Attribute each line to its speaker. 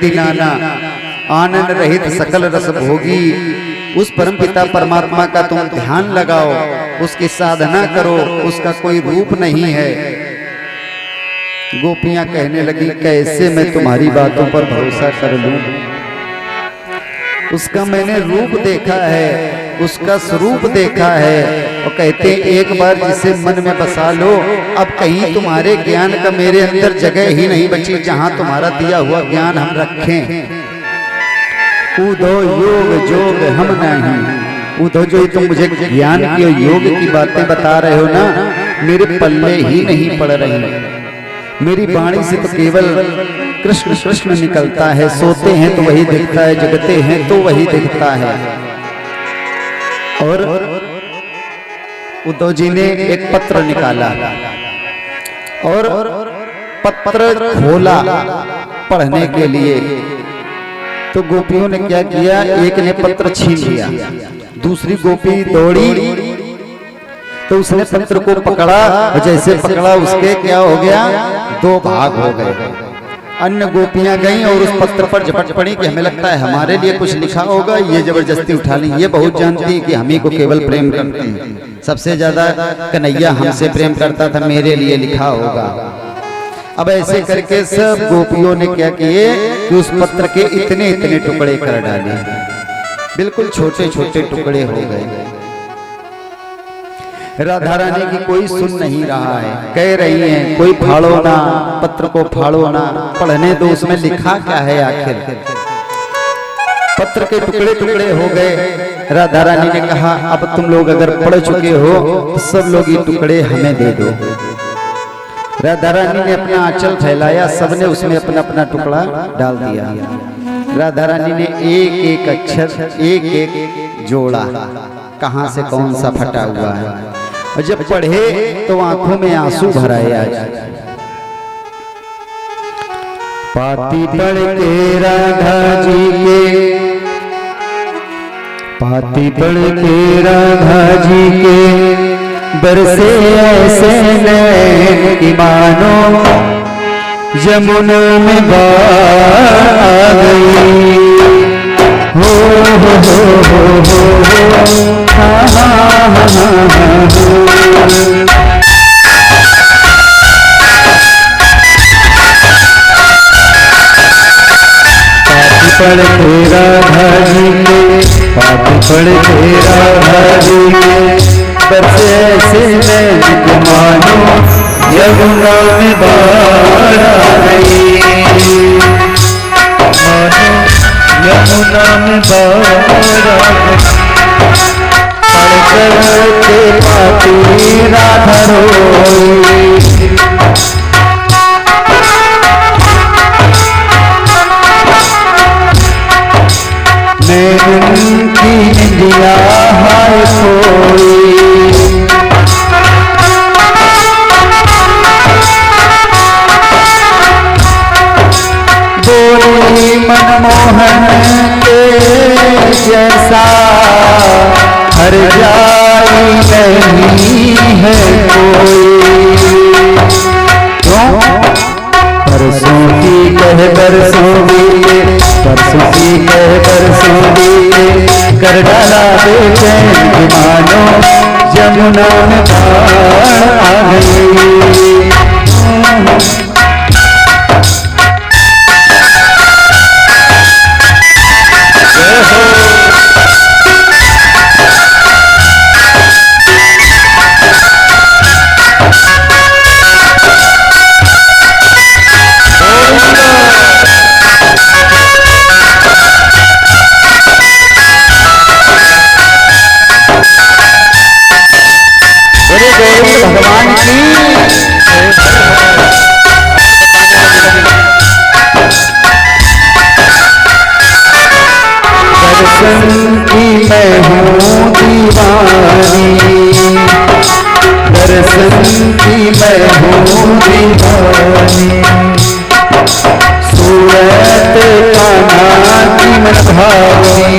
Speaker 1: दीनाना आनंद रहित सकल रस भोगी उस परमपिता परमात्मा का तुम ध्यान लगाओ, उसकी साधना करो, उसका कोई रूप नहीं है। गोपियां कहने लगी कैसे मैं तुम्हारी बातों पर भरोसा कर लूं, उसका मैंने रूप देखा है, उसका स्वरूप देखा है। और कहते एक बार जिसे मन में बसा लो, अब कहीं तुम्हारे ज्ञान का मेरे अंदर जगह ही नहीं बची जहां तुम्हारा दिया हुआ ज्ञान हम रखें। उदो योग जोग हम नहीं, उदो जो तुम मुझे ज्ञान की और योग की बातें बता रहे हो ना, मेरे पल्ले ही नहीं पड़ रही। मेरी वाणी से तो केवल कृष्ण कृष्ण निकलता है, सोते हैं तो वही दिखता है, जगते हैं तो वही दिखता है। और उद्धव जी ने एक पत्र निकाला और पत्र खोला पढ़ने के लिए, तो गोपियों ने क्या किया, एक ने पत्र छीन लिया, दूसरी गोपी दौड़ी तो उसने पत्र को पकड़ा, और जैसे पकड़ा उसके क्या हो गया, दो भाग हो गए। अन्य गोपियां गईं और उस पत्र पर झपट पड़ी कि हमें लगता है हमारे लिए कुछ लिखा होगा, ये जबरदस्ती उठा ली। ये बहुत जानती है कि हम ही को केवल प्रेम करते हैं, सबसे ज्यादा कन्हैया हमसे प्रेम करता था, मेरे लिए लिखा होगा। अब ऐसे करके सब गोपियों ने क्या किए कि उस पत्र के इतने इतने टुकड़े कर डाले, बिल्कुल छोटे छोटे टुकड़े हो गए। राधा रानी की कोई सुन नहीं रहा है, कह रही हैं कोई फाड़ो ना, पत्र को फाड़ो ना, पढ़ने दो उसमें लिखा क्या है आखिर। पत्र के टुकड़े टुकड़े हो गए। राधा रानी ने कहा अब तुम लोग अगर पढ़ चुके हो तो सब लोग ये टुकड़े हमें दे दो। राधा रानी ने अपना आंचल फैलाया, सबने उसमें अपना अपना टुकड़ा डाल दिया। राधा रानी ने एक एक अक्षर एक एक जोड़ा, कहां से कौन सा फटा हुआ है। और जब पढ़े तो आंखों में आंसू भर आए। आज पाती पढ़ के राधा जी के, पाती पढ़ के राधा जी के बरसे ऐसे नैन की मानो यमुना में बाढ़ आ गई। हो पढ़ के राधा जी के, पाती पढ़ के राधा जी के बरसे ऐसे नैन की मानो यमुना में बाढ़ आ गई। यमुना में बाढ़ आ गई। पढ़ के पाती राधा रोई। मैं उनकी निंदिया हाय खोई। बोली मनमोहन के जैसा हर जाई नहीं है कोई। परसों की कह बरसों बीते, परसों की कह बरसों बीते, कर डाला बेचैन मानो यमुना में बाढ़ आ गई। भगवान की दर्शन की मैं हूँ दीवानी, दर्शन की मैं हूँ दीवानी। सूरत कान्हा की मन भावनी।